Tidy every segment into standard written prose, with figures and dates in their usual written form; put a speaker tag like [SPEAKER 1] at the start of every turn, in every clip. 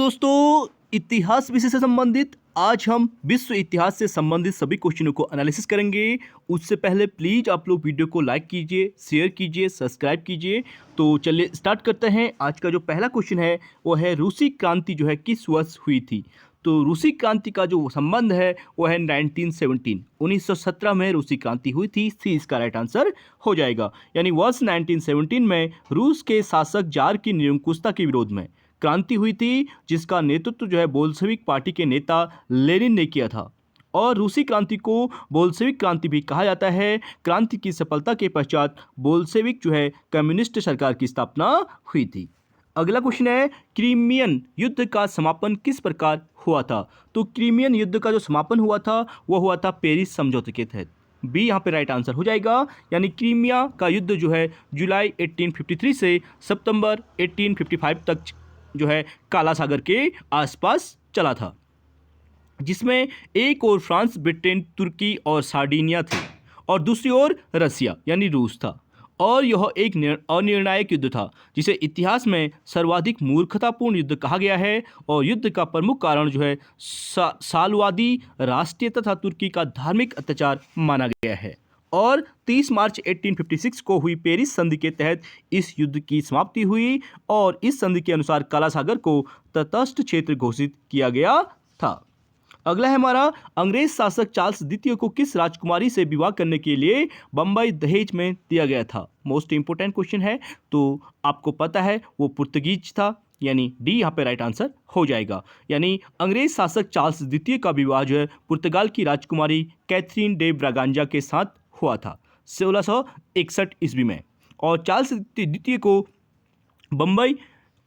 [SPEAKER 1] दोस्तों, इतिहास विषय से संबंधित आज हम विश्व इतिहास से संबंधित सभी क्वेश्चनों को एनालिसिस करेंगे। उससे पहले प्लीज़ आप लोग वीडियो को लाइक कीजिए, शेयर कीजिए, सब्सक्राइब कीजिए। तो चलिए स्टार्ट करते हैं। आज का जो पहला क्वेश्चन है वो है रूसी क्रांति जो है किस वर्ष हुई थी। तो रूसी क्रांति का जो संबंध है वो है 1917 में रूसी क्रांति हुई थी। सी इसका राइट आंसर हो जाएगा। यानी वर्ष 1917 में रूस के शासक जार की निरंकुशता के विरोध में क्रांति हुई थी, जिसका नेतृत्व जो है बोल्शेविक पार्टी के नेता लेनिन ने किया था। और रूसी क्रांति को बोल्शेविक क्रांति भी कहा जाता है। क्रांति की सफलता के पश्चात बोल्शेविक जो है कम्युनिस्ट सरकार की स्थापना हुई थी। अगला क्वेश्चन है क्रीमियन युद्ध का समापन किस प्रकार हुआ था। तो क्रीमियन युद्ध का जो समापन हुआ था वो हुआ था पेरिस समझौते के तहत। बी यहाँ पे राइट आंसर हो जाएगा। यानी क्रीमिया का युद्ध जो है जुलाई 1853 से सितंबर 1855 तक जो है काला सागर के आसपास चला था, जिसमें एक ओर फ्रांस, ब्रिटेन, तुर्की और सार्डिनिया थे और दूसरी ओर रसिया यानी रूस था। और यह एक अनिर्णायक युद्ध था, जिसे इतिहास में सर्वाधिक मूर्खतापूर्ण युद्ध कहा गया है। और युद्ध का प्रमुख कारण जो है सालवादी राष्ट्रीय तथा तुर्की का धार्मिक अत्याचार माना गया है। और 30 मार्च 1856 को हुई पेरिस संधि के तहत इस युद्ध की समाप्ति हुई और इस संधि के अनुसार काला सागर को तटस्थ क्षेत्र घोषित किया गया था। अगला है हमारा अंग्रेज शासक चार्ल्स द्वितीय को किस राजकुमारी से विवाह करने के लिए बंबई दहेज में दिया गया था। मोस्ट इंपोर्टेंट क्वेश्चन है। तो आपको पता है वो पुर्तगीज था, यानी डी यहाँ पे राइट आंसर हो जाएगा। यानी अंग्रेज शासक चार्ल्स द्वितीय का विवाह जो है पुर्तगाल की राजकुमारी कैथरीन डे ब्रागांजा के साथ हुआ था 1661 ईस्वी में। और चार्ल्स द्वितीय को बंबई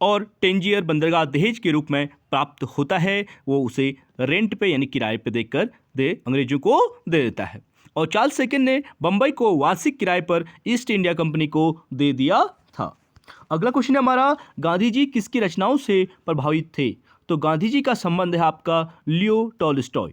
[SPEAKER 1] और टेंजियर बंदरगाह दहेज के रूप में प्राप्त होता है। वो उसे रेंट पे यानी किराए पे देकर अंग्रेजों को दे देता है। और चार्ल्स सेकंड ने बंबई को वार्षिक किराए पर ईस्ट इंडिया कंपनी को दे दिया था। अगला क्वेश्चन है हमारा गांधी जी किसकी रचनाओं से प्रभावित थे। तो गांधी जी का संबंध है आपका लियो टॉलस्टॉय।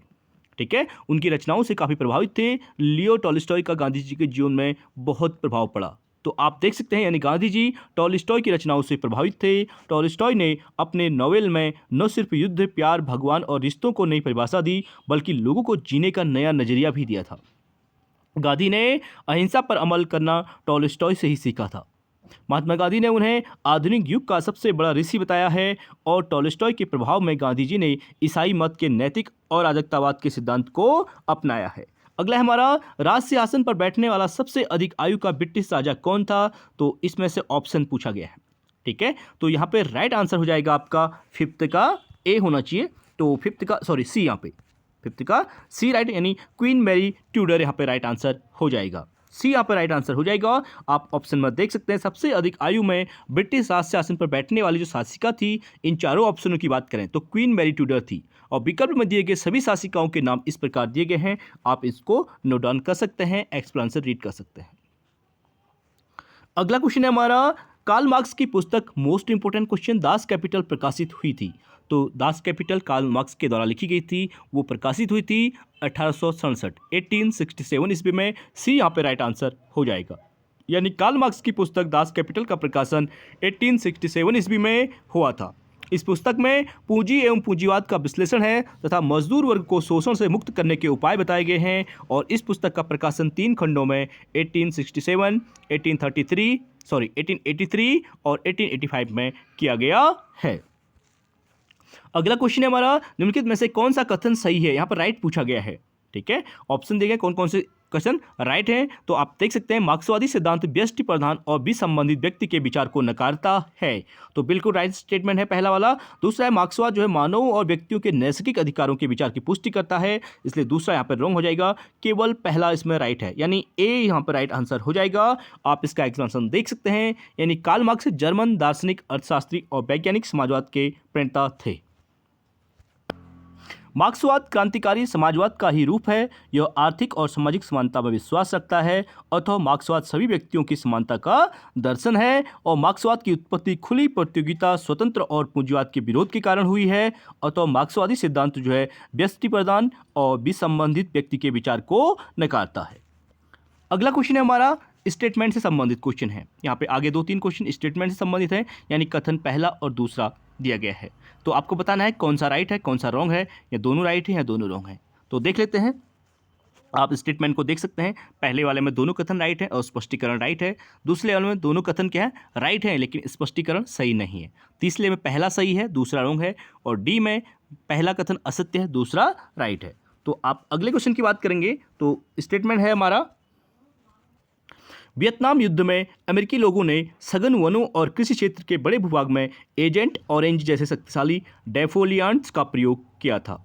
[SPEAKER 1] ठीक है, उनकी रचनाओं से काफ़ी प्रभावित थे। लियो टॉलस्टॉय का गांधी जी के जीवन में बहुत प्रभाव पड़ा। तो आप देख सकते हैं यानी गांधी जी टॉलस्टॉय की रचनाओं से प्रभावित थे। टॉलस्टॉय ने अपने नोवेल में न सिर्फ युद्ध, प्यार, भगवान और रिश्तों को नई परिभाषा दी, बल्कि लोगों को जीने का नया नजरिया भी दिया था। गांधी ने अहिंसा पर अमल करना टॉलस्टॉय से ही सीखा था। महात्मा गांधी ने उन्हें आधुनिक युग का सबसे बड़ा ऋषि बताया है। और टॉलस्टॉय के प्रभाव में गांधी जी ने ईसाई मत के नैतिक और अराजकतावाद के सिद्धांत को अपनाया है। अगला है हमारा राज सिंहासन पर बैठने वाला सबसे अधिक आयु का ब्रिटिश राजा कौन था। तो इसमें से ऑप्शन पूछा गया है। ठीक है, तो यहाँ पे राइट आंसर हो जाएगा आपका फिफ्थ का ए होना चाहिए। तो फिफ्थ का सी, यहाँ पे फिफ्थ का सी राइट, यानी क्वीन मैरी ट्यूडर यहाँ पे राइट आंसर हो जाएगा। सी यहाँ पर राइट आंसर हो जाएगा। आप ऑप्शन में देख सकते हैं सबसे अधिक आयु में ब्रिटिश राज सिंहासन पर बैठने वाली जो शासिका थी, इन चारों ऑप्शनों की बात करें तो क्वीन मैरी ट्यूडर थी। और विकल्प में दिए गए सभी शासिकाओं के नाम इस प्रकार दिए गए हैं, आप इसको नोट डाउन कर सकते हैं, एक्सप्लेनेशन रीड कर सकते हैं। अगला क्वेश्चन है हमारा कार्ल मार्क्स की पुस्तक most important question Das Kapital प्रकाशित हुई थी। तो दास कैपिटल कार्ल मार्क्स के द्वारा लिखी गई थी, वो प्रकाशित हुई थी 1867 ईस्वी में। सी यहाँ पे राइट आंसर हो जाएगा। यानी कार्ल मार्क्स की पुस्तक दास कैपिटल का प्रकाशन 1867 ईस्वी में हुआ था। इस पुस्तक में पूंजी एवं पूंजीवाद का विश्लेषण है तथा मजदूर वर्ग को शोषण से मुक्त करने के उपाय बताए गए हैं। और इस पुस्तक का प्रकाशन 3 खंडों में 1867, 1883 और 1885 में किया गया है। अगला क्वेश्चन है हमारा निम्नलिखित में से कौन सा कथन सही है। यहाँ पर राइट पूछा गया है। ठीक है, ऑप्शन दिए गए कौन कौन से क्वेश्चन राइट हैं। तो आप देख सकते हैं मार्क्सवादी सिद्धांत व्यष्टि प्रधान और विसंबंधित व्यक्ति के विचार को नकारता है। तो बिल्कुल राइट स्टेटमेंट है पहला वाला। दूसरा है मार्क्सवाद जो है मानव और व्यक्तियों के नैसर्गिक अधिकारों के विचार की पुष्टि करता है, इसलिए दूसरा यहाँ पर रॉन्ग हो जाएगा। केवल पहला इसमें राइट है, यानी ए यहाँ पर राइट आंसर हो जाएगा। आप इसका एक्सप्लेनेशन देख सकते हैं। यानी कार्ल मार्क्स जर्मन दार्शनिक, अर्थशास्त्री और वैज्ञानिक समाजवाद के प्रणेता थे। मार्क्सवाद क्रांतिकारी समाजवाद का ही रूप है। यह आर्थिक और सामाजिक समानता में विश्वास रखता है। अतः मार्क्सवाद सभी व्यक्तियों की समानता का दर्शन है। और मार्क्सवाद की उत्पत्ति खुली प्रतियोगिता, स्वतंत्र और पूंजीवाद के विरोध के कारण हुई है। अतः मार्क्सवादी सिद्धांत जो है व्यष्टि प्रधान और विसंबंधित व्यक्ति के विचार को नकारता है। अगला क्वेश्चन है हमारा स्टेटमेंट से संबंधित क्वेश्चन है। यहाँ पे आगे 2-3 क्वेश्चन स्टेटमेंट से संबंधित है, यानी कथन पहला और दूसरा दिया गया है। तो आपको बताना है कौन सा राइट है, कौन सा रॉन्ग है, या दोनों राइट है या दोनों रॉन्ग है। तो देख लेते हैं, आप स्टेटमेंट को देख सकते हैं। पहले वाले में दोनों कथन राइट है और स्पष्टीकरण राइट है। दूसरे वाले में दोनों कथन क्या है, राइट है लेकिन स्पष्टीकरण सही नहीं है। तीसरे में पहला सही है, दूसरा रॉन्ग है। और डी में पहला कथन असत्य है, दूसरा राइट है। तो आप अगले क्वेश्चन की बात करेंगे तो स्टेटमेंट है हमारा, वियतनाम युद्ध में अमेरिकी लोगों ने सघन वनों और कृषि क्षेत्र के बड़े भूभाग में एजेंट ऑरेंज जैसे शक्तिशाली डेफोलियांट्स का प्रयोग किया था।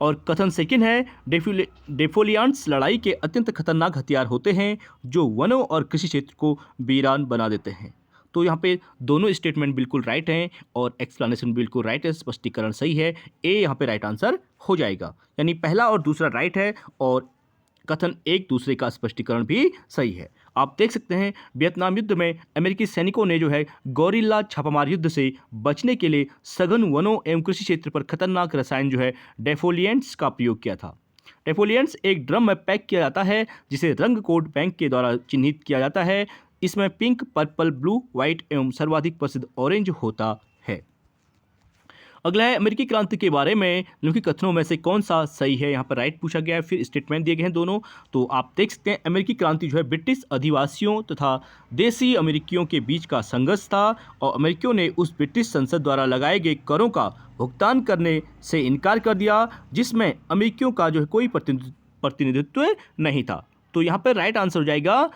[SPEAKER 1] और कथन सेकंड है, डेफोलियांट्स लड़ाई के अत्यंत खतरनाक हथियार होते हैं जो वनों और कृषि क्षेत्र को वीरान बना देते हैं। तो यहाँ पे दोनों स्टेटमेंट बिल्कुल राइट हैं और एक्सप्लेनेशन बिल्कुल राइट है, स्पष्टीकरण सही है। ए यहाँ पे राइट आंसर हो जाएगा, यानी पहला और दूसरा राइट है और कथन एक दूसरे का स्पष्टीकरण भी सही है। आप देख सकते हैं वियतनाम युद्ध में अमेरिकी सैनिकों ने जो है गोरिल्ला छापामार युद्ध से बचने के लिए सघन वनों एवं कृषि क्षेत्र पर खतरनाक रसायन जो है डेफोलिएंट्स का प्रयोग किया था। डेफोलिएंट्स एक ड्रम में पैक किया जाता है जिसे रंग कोड बैंक के द्वारा चिन्हित किया जाता है। इसमें पिंक, पर्पल, ब्लू, व्हाइट एवं सर्वाधिक प्रसिद्ध ऑरेंज होता है। अगला है अमेरिकी क्रांति के बारे में निम्नलिखित कथनों में से कौन सा सही है। यहाँ पर राइट पूछा गया है, फिर स्टेटमेंट दिए गए हैं दोनों। तो आप देख सकते हैं अमेरिकी क्रांति जो है ब्रिटिश अधिवासियों तथा देसी अमेरिकियों के बीच का संघर्ष था और अमेरिकियों ने उस ब्रिटिश संसद द्वारा लगाए गए करों का भुगतान करने से इनकार कर दिया जिसमें अमेरिकियों का जो है कोई प्रतिनिधित्व नहीं था। तो यहाँ पर राइट आंसर हो जाएगा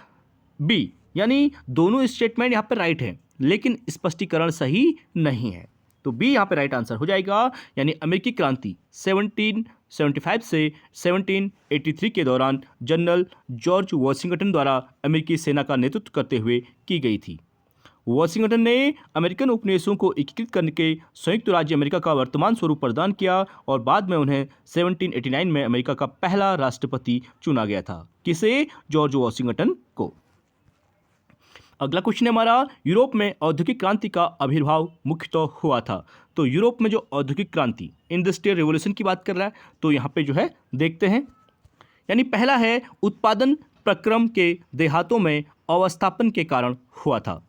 [SPEAKER 1] बी, यानी दोनों स्टेटमेंट यहाँ पर राइट है लेकिन स्पष्टीकरण सही नहीं है। तो बी यहाँ पे राइट आंसर हो जाएगा, यानी अमेरिकी क्रांति 1775 से 1783 के दौरान जनरल जॉर्ज वॉशिंगटन द्वारा अमेरिकी सेना का नेतृत्व करते हुए की गई थी। वॉशिंगटन ने अमेरिकन उपनिवेशों को एकीकृत करने के संयुक्त राज्य अमेरिका का वर्तमान स्वरूप प्रदान किया और बाद में उन्हें 1789 में अमेरिका का पहला राष्ट्रपति चुना गया था। किसे? जॉर्ज वॉशिंगटन को। अगला क्वेश्चन है हमारा, यूरोप में औद्योगिक क्रांति का आविर्भाव मुख्यतः हुआ था। तो यूरोप में जो औद्योगिक क्रांति इंडस्ट्रियल रेवोल्यूशन की बात कर रहा है, तो यहाँ पे जो है देखते हैं, यानी पहला है उत्पादन प्रक्रम के देहातों में अवस्थापन के कारण हुआ था।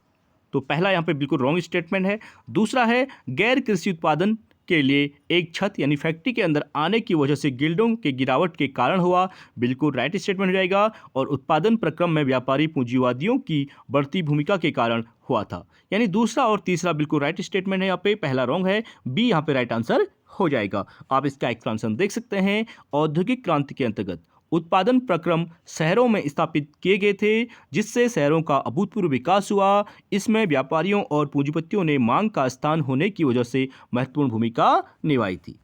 [SPEAKER 1] तो पहला यहाँ पे बिल्कुल रॉन्ग स्टेटमेंट है। दूसरा है गैर कृषि उत्पादन के लिए एक छत यानी फैक्ट्री के अंदर आने की वजह से गिल्डों के गिरावट के कारण हुआ, बिल्कुल राइट स्टेटमेंट हो जाएगा। और उत्पादन प्रक्रम में व्यापारी पूंजीवादियों की बढ़ती भूमिका के कारण हुआ था, यानी दूसरा और तीसरा बिल्कुल राइट स्टेटमेंट है। यहाँ पे पहला रॉन्ग है, बी यहाँ पे राइट आंसर हो जाएगा। आप इसका एक्सप्लेनेशन देख सकते हैं। औद्योगिक क्रांति के अंतर्गत उत्पादन प्रक्रम शहरों में स्थापित किए गए थे जिससे शहरों का अभूतपूर्व विकास हुआ। इसमें व्यापारियों और पूंजीपतियों ने मांग का स्थान होने की वजह से महत्वपूर्ण भूमिका निभाई थी।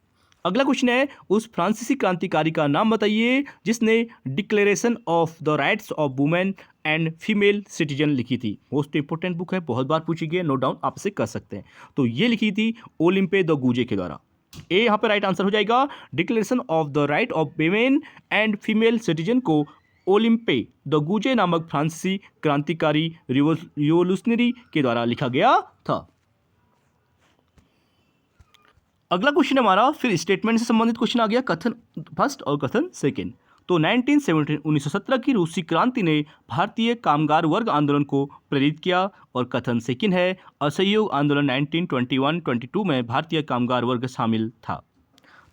[SPEAKER 1] अगला क्वेश्चन है, उस फ्रांसीसी क्रांतिकारी का नाम बताइए जिसने declaration of the rights of women and female citizen लिखी थी। मोस्ट इंपोर्टेंट बुक है, बहुत बार पूछी गई है, नोट डाउन आप इसे कर सकते हैं। तो ये लिखी थी ओलिम्पे द गूजे के द्वारा। ए यहाँ पे राइट आंसर हो जाएगा। Declaration of the right of women and female citizen को ओलिम्पे द गूजे नामक फ्रांसीसी क्रांतिकारी रिवोल्यूशनरी के द्वारा लिखा गया था। अगला क्वेश्चन हमारा फिर स्टेटमेंट से संबंधित क्वेश्चन आ गया, कथन फर्स्ट और कथन सेकेंड। तो 1917 की रूसी क्रांति ने भारतीय कामगार वर्ग आंदोलन को प्रेरित किया। और कथन सेकंड है, असहयोग आंदोलन 1921-22 में भारतीय कामगार वर्ग शामिल था।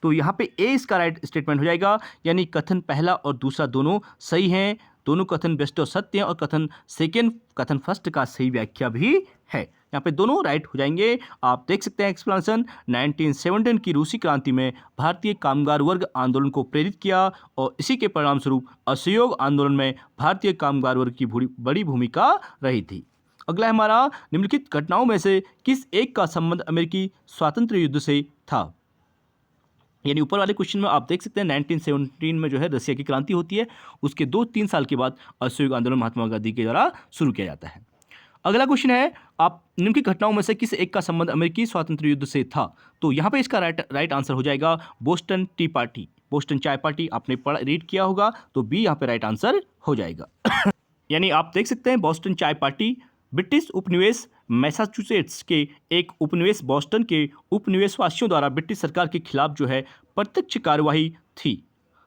[SPEAKER 1] तो यहाँ पे ए इसका राइट स्टेटमेंट हो जाएगा, यानी कथन पहला और दूसरा दोनों सही हैं। दोनों कथन बेस्ट और सत्य हैं और कथन सेकेंड कथन फर्स्ट का सही व्याख्या भी है। यहाँ पे दोनों राइट हो जाएंगे। आप देख सकते हैं एक्सप्लेनेशन, 1917 की रूसी क्रांति में भारतीय कामगार वर्ग आंदोलन को प्रेरित किया और इसी के परिणाम स्वरूप असहयोग आंदोलन में भारतीय कामगार वर्ग की बड़ी भूमिका रही थी। अगला है हमारा, निम्नलिखित घटनाओं में से किस एक का संबंध अमेरिकी स्वातंत्र्य युद्ध से था। यानी ऊपर वाले क्वेश्चन में आप देख सकते हैं 1917 में जो है रसिया की क्रांति होती है, उसके 2-3 साल के बाद असहयोग आंदोलन महात्मा गांधी के द्वारा शुरू किया जाता है। अगला क्वेश्चन है, आप निम्नलिखित घटनाओं में से किस एक का संबंध अमेरिकी स्वातंत्र्य युद्ध से था। तो यहाँ पे इसका राइट आंसर हो जाएगा बोस्टन टी पार्टी, बोस्टन चाय पार्टी आपने रीड किया होगा, तो बी यहाँ पे राइट आंसर हो जाएगा। यानी आप देख सकते हैं बोस्टन चाय पार्टी ब्रिटिश उपनिवेश मैसाचुसेट्स के एक उपनिवेश बोस्टन के उपनिवेशवासियों द्वारा ब्रिटिश सरकार के खिलाफ जो है प्रत्यक्ष कार्यवाही थी।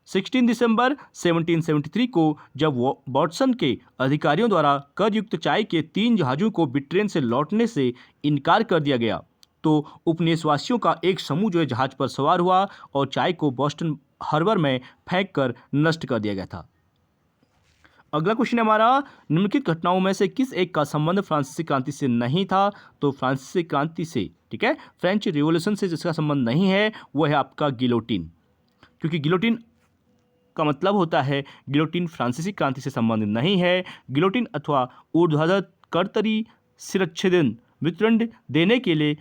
[SPEAKER 1] 16 दिसंबर 1773 को जब वाटसन के अधिकारियों द्वारा कर युक्त चाय के 3 जहाज़ों को ब्रिटेन से लौटने से इनकार कर दिया गया, तो उपनिवेशवासियों का एक समूह जो है जहाज पर सवार हुआ और चाय को बोस्टन हार्बर में फेंक कर नष्ट कर दिया गया था। अगला क्वेश्चन है हमारा, निम्नलिखित घटनाओं में से किस एक का संबंध फ्रांसीसी क्रांति से नहीं था? तो फ्रांसीसी क्रांति से, ठीक है, फ्रेंच रिवॉल्यूशन से जिसका संबंध नहीं है वो है आपका गिलोटिन, क्योंकि गिलोटिन का मतलब होता है, गिलोटिन फ्रांसीसी क्रांति से संबंधित नहीं है। गिलोटिन अथवा ऊर्ध्वाधर कर्तरी शिरच्छेदन वितरण देने के लिए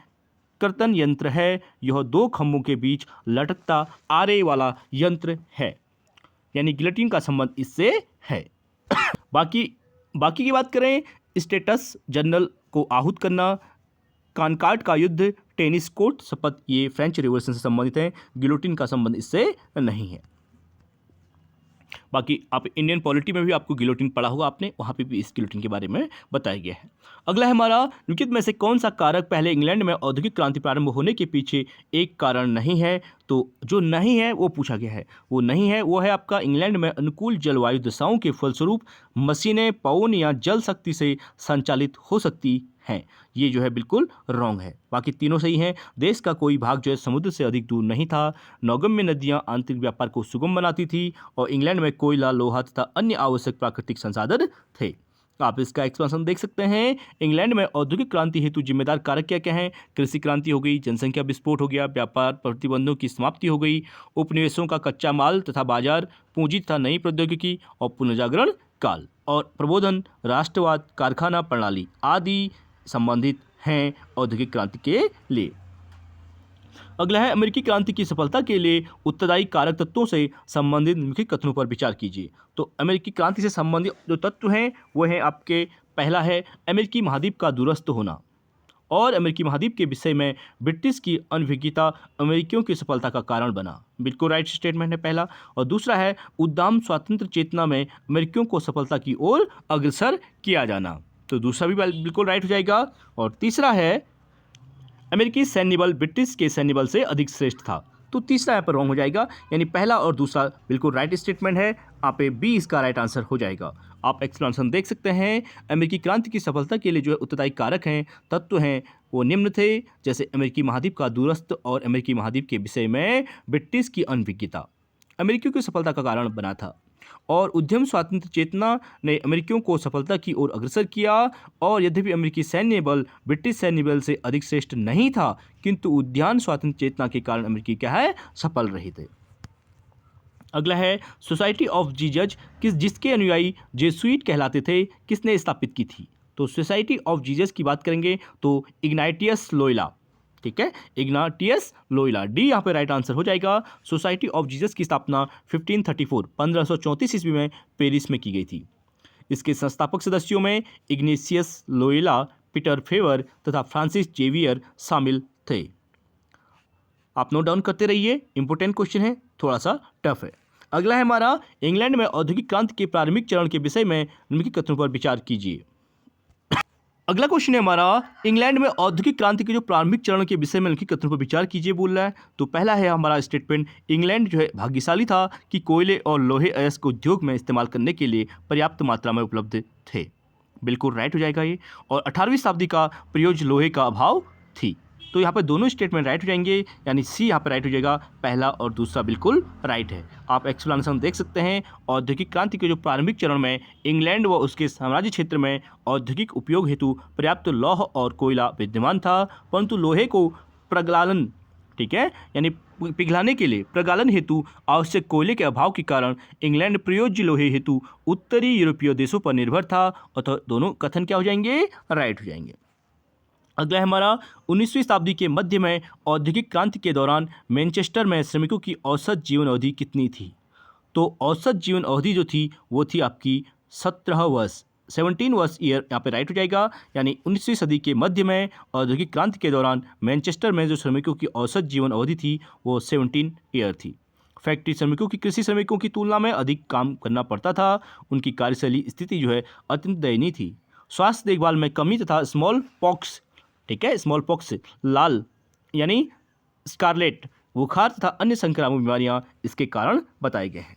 [SPEAKER 1] कर्तन यंत्र है। यह दो खंभों के बीच लटकता आरे वाला यंत्र है, यानी गिलोटिन का संबंध इससे है। बाकी की बात करें, स्टेटस जनरल को आहूत करना, कानकार्ड का युद्ध, टेनिस कोर्ट शपथ, ये फ्रेंच रिवॉल्यूशन से संबंधित है। गिलोटिन का संबंध इससे नहीं है। बाकी आप इंडियन पॉलिटी में भी आपको गिलोटिन पढ़ा होगा आपने, वहाँ पे भी इस गिलोटिन के बारे में बताया गया है। अगला है हमारा, निम्नलिखित में से कौन सा कारक पहले इंग्लैंड में औद्योगिक क्रांति प्रारंभ होने के पीछे एक कारण नहीं है? तो जो नहीं है वो पूछा गया है, वो नहीं है वो है आपका इंग्लैंड में अनुकूल जलवायु दशाओं के फलस्वरूप मशीनें पवन या जल शक्ति से संचालित हो सकती हैं। ये जो है बिल्कुल रॉन्ग है, बाकी तीनों सही हैं। देश का कोई भाग जो है समुद्र से अधिक दूर नहीं था। नौगम्य नदियां आंतरिक व्यापार को सुगम बनाती थी और इंग्लैंड में कोयला, लोहा तथा अन्य आवश्यक प्राकृतिक संसाधन थे। आप इसका एक्सपेंशन देख सकते हैं। इंग्लैंड में औद्योगिक क्रांति हेतु जिम्मेदार कारक क्या क्या हैं? कृषि क्रांति हो गई, जनसंख्या विस्फोट हो गया, व्यापार प्रतिबंधों की समाप्ति हो गई, उपनिवेशों का कच्चा माल तथा बाजार, पूंजी तथा नई प्रौद्योगिकी और पुनर्जागरण काल, और प्रबोधन, राष्ट्रवाद, कारखाना प्रणाली आदि संबंधित हैं औद्योगिक क्रांति के लिए। अगला है, अमेरिकी क्रांति की सफलता के लिए उत्तरदायी कारक तत्वों से संबंधित निम्नलिखित कथनों पर विचार कीजिए। तो अमेरिकी क्रांति से संबंधित जो तत्व हैं वो है आपके, पहला है अमेरिकी महाद्वीप का दूरस्थ होना, और अमेरिकी महाद्वीप के विषय में ब्रिटिश की अनभिज्ञता अमेरिकियों की सफलता का कारण बना। बिल्कुल राइट स्टेटमेंट है पहला। और दूसरा है उद्दाम स्वातंत्र चेतना में अमेरिकियों को सफलता की ओर अग्रसर किया जाना, तो दूसरा भी बिल्कुल राइट हो जाएगा। और तीसरा है अमेरिकी सैन्य बल ब्रिटिश के सैन्य बल से अधिक श्रेष्ठ था, तो तीसरा यहाँ पर रॉन्ग हो जाएगा, यानी पहला और दूसरा बिल्कुल राइट स्टेटमेंट है। आप बी इसका राइट आंसर हो जाएगा। आप एक्सप्लेनेशन देख सकते हैं। अमेरिकी क्रांति की सफलता के लिए जो है उत्तरदायी कारक हैं, तत्व हैं, वो निम्न थे, जैसे अमेरिकी महाद्वीप का दूरस्थ और अमेरिकी महाद्वीप के विषय में ब्रिटिश की अनभिज्ञता अमेरिकियों की सफलता का कारण बना था, और उद्यम स्वातंत्र चेतना ने अमेरिकियों को सफलता की ओर अग्रसर किया। और यद्यपि अमेरिकी सैन्य बल ब्रिटिश सैन्य बल से अधिक श्रेष्ठ नहीं था, किंतु उद्यान स्वातंत्र चेतना के कारण अमेरिकी क्या है, सफल रहे थे। अगला है, सोसाइटी ऑफ जीसस जिसके अनुयायी जेसुइट कहलाते थे, किसने स्थापित की थी? तो सोसाइटी ऑफ जीसस की बात करेंगे तो इग्नाटियस लोयोला, ठीक है, इग्नाटियस लोयोला, डी यहाँ पे राइट आंसर हो जाएगा। सोसाइटी ऑफ जीसस की स्थापना 1534 ईस्वी में पेरिस में की गई थी। इसके संस्थापक सदस्यों में इग्नेशियस लोयोला, पीटर फेवर तथा फ्रांसिस जेवियर शामिल थे। आप नोट डाउन करते रहिए, इंपोर्टेंट क्वेश्चन है, थोड़ा सा टफ है। अगला है हमारा, इंग्लैंड में औद्योगिक क्रांति के प्रारंभिक चरण के विषय में निम्नलिखित कथनों पर विचार कीजिए। अगला क्वेश्चन है हमारा, इंग्लैंड में औद्योगिक क्रांति के जो प्रारंभिक चरण के विषय में निम्नलिखित कथनों पर विचार कीजिए बोल रहा है। तो पहला है हमारा स्टेटमेंट, इंग्लैंड जो है भाग्यशाली था कि कोयले और लोहे अयस्क उद्योग में इस्तेमाल करने के लिए पर्याप्त मात्रा में उपलब्ध थे। बिल्कुल राइट हो जाएगा ये। और 18वीं शताब्दी का प्रयोज्य लोहे का अभाव थी, तो यहाँ पर दोनों स्टेटमेंट राइट हो जाएंगे, यानी सी यहाँ पर राइट हो जाएगा। पहला और दूसरा बिल्कुल राइट है। आप एक्सप्लेनेशन देख सकते हैं। औद्योगिक क्रांति के जो प्रारंभिक चरण में इंग्लैंड व उसके साम्राज्य क्षेत्र में औद्योगिक उपयोग हेतु पर्याप्त लौह और कोयला विद्यमान था, परंतु लोहे को प्रगलालन, ठीक है, यानी पिघलाने के लिए प्रगालन हेतु आवश्यक कोयले के अभाव के कारण इंग्लैंड प्रयोज्य लोहे हेतु उत्तरी यूरोपीय देशों पर निर्भर था। और दोनों कथन क्या हो जाएंगे, राइट हो जाएंगे। अगला है हमारा, 19वीं शताब्दी के मध्य में औद्योगिक क्रांति के दौरान मैनचेस्टर में श्रमिकों की औसत जीवन अवधि कितनी थी? तो औसत जीवन अवधि जो थी वो थी आपकी 17 वर्ष, 17 वर्ष ईयर यहाँ पे राइट हो जाएगा। यानी 19वीं सदी के मध्य में औद्योगिक क्रांति के दौरान मैनचेस्टर में जो श्रमिकों की औसत जीवन अवधि थी वो 17 ईयर थी। फैक्ट्री श्रमिकों की कृषि श्रमिकों की तुलना में अधिक काम करना पड़ता था। उनकी कार्यशैली स्थिति जो है अत्यंत दयनीय थी। स्वास्थ्य देखभाल में कमी तथा स्मॉल पॉक्स, ठीक है, स्मॉल पॉक्स लाल यानी स्कारलेट बुखार तथा अन्य संक्रामक बीमारियां इसके कारण बताए गए हैं।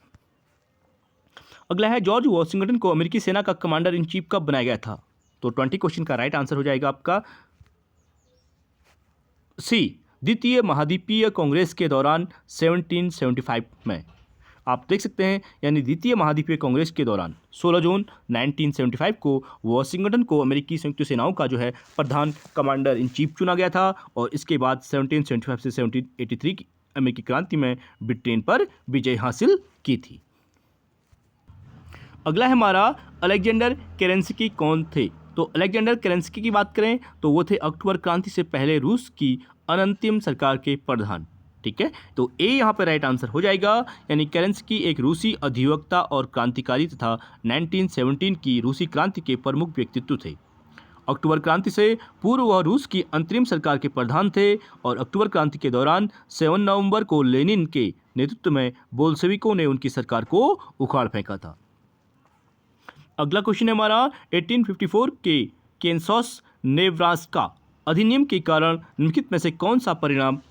[SPEAKER 1] अगला है, जॉर्ज वॉशिंगटन को अमेरिकी सेना का कमांडर इन चीफ कब बनाया गया था? तो 20 क्वेश्चन का राइट आंसर हो जाएगा आपका सी द्वितीय महाद्वीपीय कांग्रेस के दौरान 1775 में। आप देख सकते हैं, यानी द्वितीय महाद्वीपीय कांग्रेस के दौरान 16 जून 1975 को वाशिंगटन को अमेरिकी संयुक्त सेनाओं का जो है प्रधान कमांडर इन चीफ चुना गया था, और इसके बाद 1775 से 1783 की अमेरिकी क्रांति में ब्रिटेन पर विजय हासिल की थी। अगला है हमारा अलेक्जेंडर केरेंस्की कौन थे। तो अलेक्जेंडर केरेंस्की की बात करें तो वो थे अक्टूबर क्रांति से पहले रूस की अनंतिम सरकार के प्रधान। ठीक है, तो ए यहाँ पे राइट आंसर हो जाएगा, यानी केरेंस्की एक रूसी अधिवक्ता और क्रांतिकारी तथा 1917 की रूसी क्रांति के प्रमुख व्यक्तित्व थे। अक्टूबर क्रांति से पूर्व वह रूस की अंतरिम सरकार के प्रधान थे, और अक्टूबर क्रांति के दौरान 7 नवंबर को लेनिन के नेतृत्व में बोल्शेविकों ने उनकी सरकार को उखाड़ फेंका था। अगला क्वेश्चन है हमारा 1854 के केन्सास नेब्रास्का अधिनियम के कारण निम्नलिखित में से कौन सा परिणाम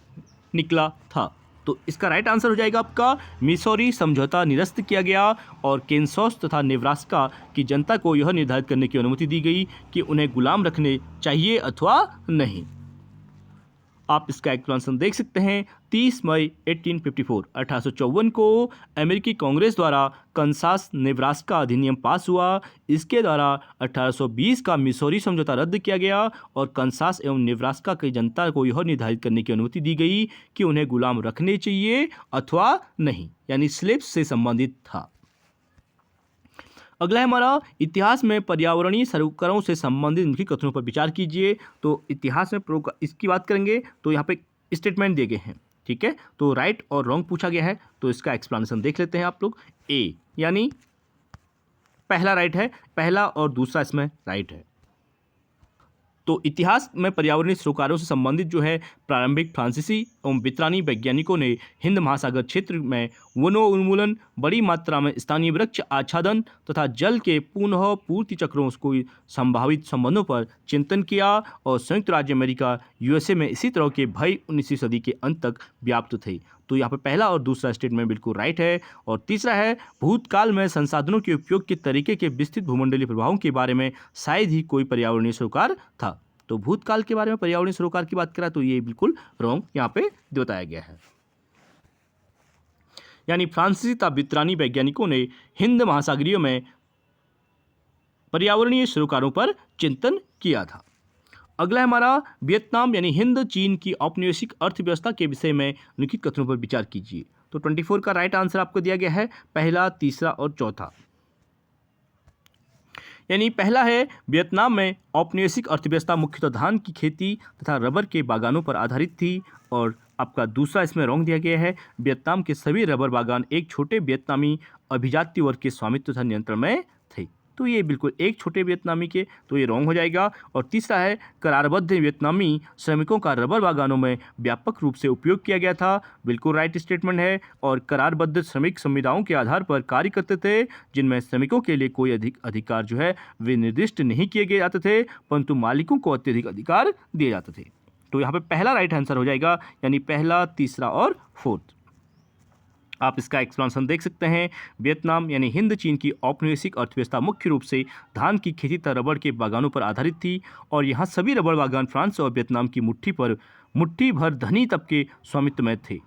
[SPEAKER 1] निकला था। तो इसका राइट आंसर हो जाएगा आपका मिसौरी समझौता निरस्त किया गया, और केन्सास तथा नेब्रास्का की जनता को यह निर्धारित करने की अनुमति दी गई कि उन्हें गुलाम रखने चाहिए अथवा नहीं। आप इसका एक्सप्लेनेशन देख सकते हैं। 30 मई 1854 को अमेरिकी कांग्रेस द्वारा कंसास नेब्रास्का अधिनियम पास हुआ। इसके द्वारा 1820 का मिसौरी समझौता रद्द किया गया, और कंसास एवं नेब्रास्का की जनता को यह निर्धारित करने की अनुमति दी गई कि उन्हें गुलाम रखने चाहिए अथवा नहीं, यानी स्लेव्स से संबंधित था। अगला है हमारा इतिहास में पर्यावरणीय सरोकारों से संबंधित निम्नलिखित कथनों पर विचार कीजिए। तो इतिहास में इसकी बात करेंगे तो यहाँ पे स्टेटमेंट दिए गए हैं। ठीक है, तो राइट और रॉन्ग पूछा गया है, तो इसका एक्सप्लेनेशन देख लेते हैं आप लोग। ए यानी पहला राइट है, पहला और दूसरा इसमें राइट है। तो इतिहास में पर्यावरणीय सरोकारों से संबंधित जो है प्रारंभिक फ्रांसीसी एवं ब्रितानी वैज्ञानिकों ने हिंद महासागर क्षेत्र में वनों उन्मूलन, बड़ी मात्रा में स्थानीय वृक्ष आच्छादन तथा जल के पुनः पूर्ति चक्रों को संभावित संबंधों पर चिंतन किया, और संयुक्त राज्य अमेरिका यूएसए में इसी तरह के भय 19वीं सदी के अंत तक व्याप्त थे। तो यहाँ पे पहला और दूसरा स्टेटमेंट बिल्कुल राइट है। और तीसरा है भूतकाल में संसाधनों के उपयोग के तरीके के विस्तृत भूमंडलीय प्रभावों के बारे में शायद ही कोई पर्यावरणीय सरोकार था। तो भूतकाल के बारे में पर्यावरणीय सरोकार की बात करा तो ये बिल्कुल रॉन्ग यहाँ पे बताया गया है। यानी फ्रांसीसी तथा ब्रितानी वैज्ञानिकों ने हिंद महासागरीय में पर्यावरणीय सरोकारों पर चिंतन किया था। अगला है हमारा वियतनाम यानी हिंद चीन की औपनिवेशिक अर्थव्यवस्था के विषय में निम्नलिखित कथनों पर विचार कीजिए। तो 24 का राइट आंसर आपको दिया गया है, पहला, तीसरा और चौथा। यानी पहला है वियतनाम में औपनिवेशिक अर्थव्यवस्था मुख्यतः धान की खेती तथा रबर के बागानों पर आधारित थी, और आपका दूसरा इसमें रॉन्ग दिया गया है, वियतनाम के सभी रबर बागान एक छोटे वियतनामी अभिजातीय वर्ग के स्वामित्व तथा नियंत्रण में थे। तो ये बिल्कुल एक छोटे वियतनामी के, तो ये रॉन्ग हो जाएगा। और तीसरा है करारबद्ध वियतनामी श्रमिकों का रबर बागानों में व्यापक रूप से उपयोग किया गया था, बिल्कुल राइट स्टेटमेंट है। और करारबद्ध श्रमिक संविदाओं के आधार पर कार्य करते थे, जिनमें श्रमिकों के लिए कोई अधिकार जो है वे निर्दिष्ट नहीं किए गए जाते थे, परंतु मालिकों को अत्यधिक अधिकार दिए जाते थे। तो यहाँ पे पहला राइट आंसर हो जाएगा, यानी पहला, तीसरा और फोर्थ। आप इसका एक्सप्लेनेशन देख सकते हैं। वियतनाम यानी हिंद चीन की औपनिवेशिक अर्थव्यवस्था मुख्य रूप से धान की खेती तथा रबड़ के बागानों पर आधारित थी, और यहाँ सभी रबड़ बागान फ्रांस और वियतनाम की मुट्ठी भर धनी तबके स्वामित्व में थे,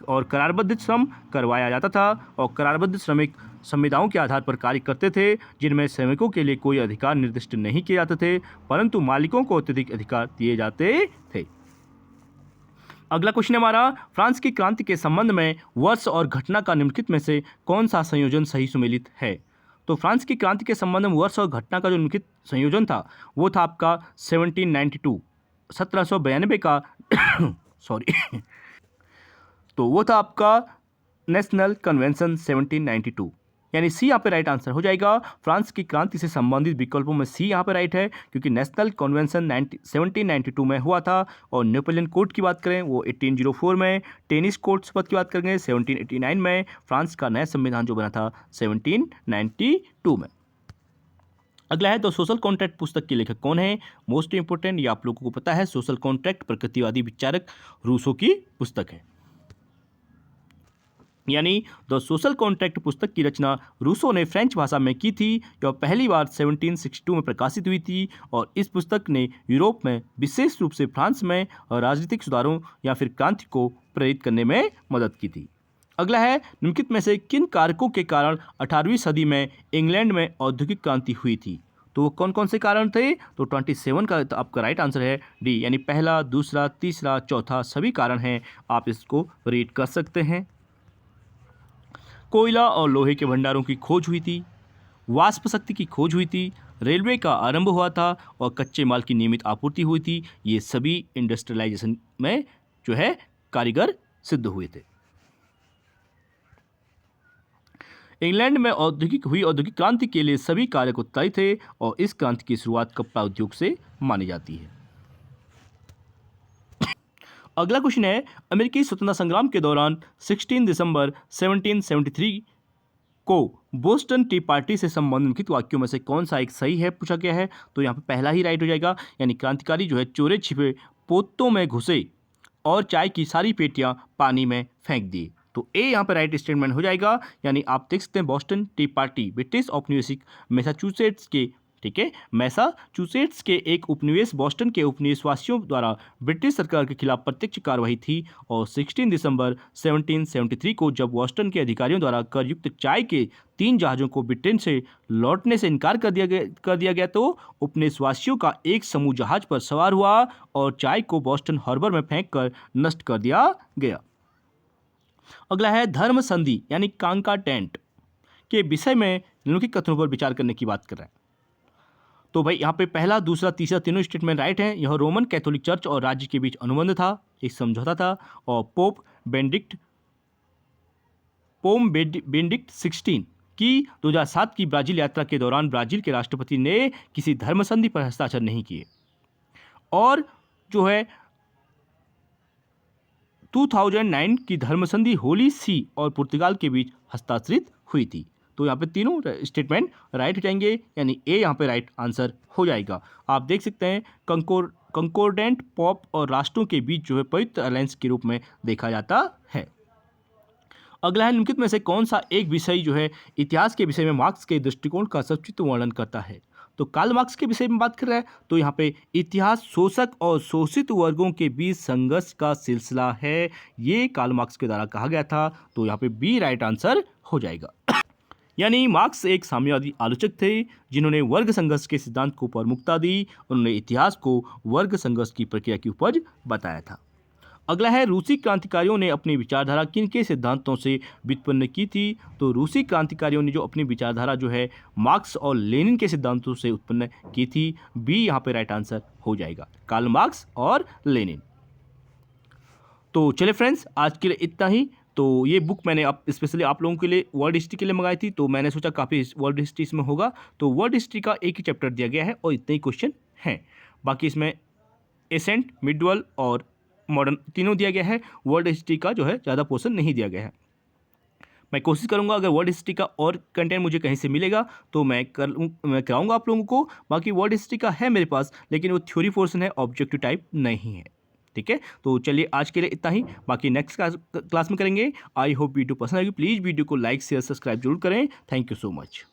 [SPEAKER 1] और करारबद्ध श्रम करवाया जाता था, और करारबद्ध श्रमिक संविदाओं के आधार पर कार्य करते थे, जिनमें श्रमिकों के लिए कोई अधिकार निर्दिष्ट नहीं किए जाते थे, परंतु मालिकों को अत्यधिक अधिकार दिए जाते थे। अगला क्वेश्चन हमारा फ्रांस की क्रांति के संबंध में वर्ष और घटना का निम्नलिखित में से कौन सा संयोजन सही सुमेलित है। तो फ्रांस की क्रांति के संबंध में वर्ष और घटना का जो निम्नलिखित संयोजन था वो था आपका 1792 का सॉरी तो वो था आपका नेशनल कन्वेंशन 1792, यानी सी यहाँ पे राइट आंसर हो जाएगा। फ्रांस की क्रांति से संबंधित विकल्पों में सी यहाँ पे राइट है, क्योंकि नेशनल कन्वेंशन 1792 में हुआ था। और नेपोलियन कोड की बात करें वो 1804 में, टेनिस कोड शपथ की बात करेंगे 1789 में, फ्रांस का नया संविधान जो बना था 1792 में। अगला है तो सोशल कॉन्ट्रैक्ट पुस्तक के लेखक कौन है। मोस्ट इंपोर्टेंट, ये आप लोगों को पता है, सोशल कॉन्ट्रैक्ट प्रकृतिवादी विचारक रूसो की पुस्तक है। यानी द सोशल कॉन्ट्रैक्ट पुस्तक की रचना रूसो ने फ्रेंच भाषा में की थी। यह पहली बार 1762 में प्रकाशित हुई थी और इस पुस्तक ने यूरोप में विशेष रूप से फ्रांस में राजनीतिक सुधारों या फिर क्रांति को प्रेरित करने में मदद की थी। अगला है, निम्नलिखित में से किन कारकों के कारण 18वीं सदी में इंग्लैंड में औद्योगिक क्रांति हुई थी? तो वो कौन कौन से कारण थे? तो 27 का तो आपका राइट आंसर है डी, यानी पहला, दूसरा, तीसरा, चौथा सभी कारण हैं। आप इसको रीड कर सकते हैं। कोयला और लोहे के भंडारों की खोज हुई थी, वाष्प शक्ति की खोज हुई थी, रेलवे का आरंभ हुआ था और कच्चे माल की नियमित आपूर्ति हुई थी। ये सभी इंडस्ट्रियलाइजेशन में जो है कारीगर सिद्ध हुए थे। इंग्लैंड में औद्योगिक क्रांति के लिए सभी कारक उत्तरदायी थे और इस क्रांति की शुरुआत कपड़ा उद्योग से मानी जाती है। अगला क्वेश्चन है, अमेरिकी स्वतंत्रता संग्राम के दौरान 16 दिसंबर 1773 को बोस्टन टी पार्टी से संबंधित निम्नलिखित वाक्यों में से कौन सा एक सही है पूछा गया है। तो यहाँ पे पहला ही राइट हो जाएगा, यानी क्रांतिकारी जो है चोरे छिपे पोतों में घुसे और चाय की सारी पेटियां पानी में फेंक दी। तो ए यहाँ पे राइट स्टेटमेंट हो जाएगा, यानी आप देख सकते हैं बोस्टन टी पार्टी ब्रिटिश औपनिवेशिक मैसाचुसेट्स के, ठीक है, मैसाचुसेट्स के एक उपनिवेश बोस्टन के उपनिवेशवासियों द्वारा ब्रिटिश सरकार के खिलाफ प्रत्यक्ष कार्रवाई थी और 16 दिसंबर 1773 को जब बोस्टन के अधिकारियों द्वारा करयुक्त चाय के 3 जहाज़ों को ब्रिटेन से लौटने से इनकार कर दिया गया तो उपनिवेशवासियों का एक समूह जहाज पर सवार हुआ और चाय को बोस्टन हार्बर में फेंक कर नष्ट कर दिया गया। अगला है, धर्म संधि यानी कांका टेंट के विषय में निम्नलिखित कथनों पर विचार करने की बात कर रहा है। तो भाई यहाँ पे पहला, दूसरा, तीसरा तीनों स्टेटमेंट राइट हैं। यह रोमन कैथोलिक चर्च और राज्य के बीच अनुबंध था, एक समझौता था और पोप बेनेडिक्ट 16 की 2007 की ब्राजील यात्रा के दौरान ब्राजील के राष्ट्रपति ने किसी धर्म संधि पर हस्ताक्षर नहीं किए और जो है 2009 की धर्म संधि होली सी और पुर्तगाल के बीच हस्ताक्षरित हुई थी। तो यहाँ पे तीनों स्टेटमेंट राइट हो जाएंगे, यानी ए यहाँ पे राइट आंसर हो जाएगा। आप देख सकते हैं कंकोर्डेंट पॉप और राष्ट्रों के बीच जो है पवित्र अलायंस के रूप में देखा जाता है। अगला है, निम्नलिखित में से कौन सा एक विषय जो है इतिहास के विषय में मार्क्स के दृष्टिकोण का संक्षिप्त वर्णन करता है। तो कार्ल मार्क्स के विषय में बात कर रहा है, तो यहाँ पे इतिहास शोषक और शोषित वर्गों के बीच संघर्ष का सिलसिला है, ये कार्ल मार्क्स के द्वारा कहा गया था। तो यहाँ पे बी राइट आंसर हो जाएगा। यानी मार्क्स एक साम्यवादी आलोचक थे जिन्होंने वर्ग संघर्ष के सिद्धांत को प्रमुखता दी। उन्होंने इतिहास को वर्ग संघर्ष की प्रक्रिया की उपज बताया था। अगला है, रूसी क्रांतिकारियों ने अपनी विचारधारा किन के सिद्धांतों से व्युत्पन्न की थी। तो रूसी क्रांतिकारियों ने जो अपनी विचारधारा जो है मार्क्स और लेनिन के सिद्धांतों से उत्पन्न की थी। बी यहाँ पे राइट आंसर हो जाएगा, कार्ल मार्क्स और लेनिन। तो चले फ्रेंड्स, आज के लिए इतना ही। तो ये बुक मैंने स्पेशली आप लोगों के लिए वर्ल्ड हिस्ट्री के लिए मंगाई थी, तो मैंने सोचा काफ़ी वर्ल्ड हिस्ट्री इसमें होगा। तो वर्ल्ड हिस्ट्री का एक ही चैप्टर दिया गया है और इतने ही क्वेश्चन हैं। बाकी इसमें एसेंट, मिडवल और मॉडर्न तीनों दिया गया है। वर्ल्ड हिस्ट्री का जो है ज़्यादा पोर्शन नहीं दिया गया है। मैं कोशिश करूंगा अगर वर्ल्ड हिस्ट्री का और कंटेंट मुझे कहीं से मिलेगा तो मैं कराऊंगा आप लोगों को। बाकी वर्ल्ड हिस्ट्री का है मेरे पास, लेकिन वो थ्योरी पोर्शन है, ऑब्जेक्टिव टाइप नहीं है। ठीक है, तो चलिए आज के लिए इतना ही, बाकी नेक्स्ट क्लास में करेंगे। आई होप वीडियो पसंद आएगी। प्लीज़ वीडियो को लाइक शेयर सब्सक्राइब जरूर करें। Thank you so much.